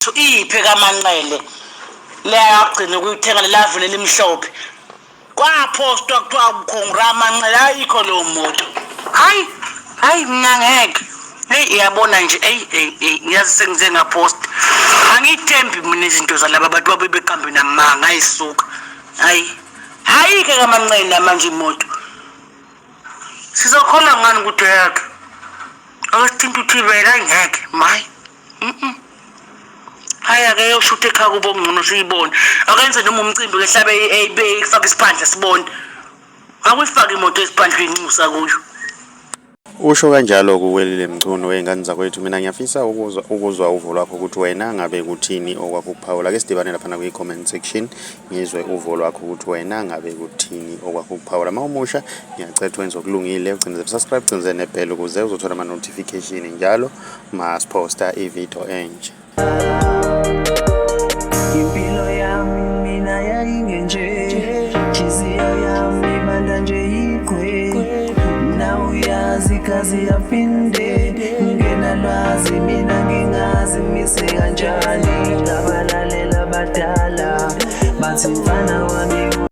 Ipheka amanqele leyagcina ukuyithenga lelavule limhlophe kwapostwa kuthiwa ukhongra amanqele ayikho leyo moto. Hayi mina ngeke. Hey iyabona nje ngiyazi sengize ngapost. Angithembi mina izinto zalaba abantu babeqambe namanga ayisuka. Hayike kamanqele manje imoto. Sizokhola ngani ukuthi yakhe. Awusithinta uthi vela ngeke mayi. Ake yoshuthe ekhaya kubo ngcono siyibone. Akenze noma umcimbi kehlabe eyifaka isiphandla sibone. Akuyifaka imoto esiphandleni inxusa kuyo. Usho kanjalo kuwelile Mchunu wengane zakwethu. Mina ngiyafisa ukuzwa uvo lwakho ukuthi wena ngabe kuthini okwakuphawula. Ke sidibane lapha kwi comment section ngizwe uvo lwakho ukuthi wena ngabe kuthini okwakuphawula. Mawumusha ngiyacela wenze okulungile ugcine subscribe ugcine nebell ukuze uzothola ama notification njalo masposta ivideo enje. Impilo yami mina yayingenje, chiziyo yami manda nje ikwe. Na uyazi kazi yapinde, ngenalwazi mina ngingazi mise kanjani. Ngabalalela badala bathi mfana wami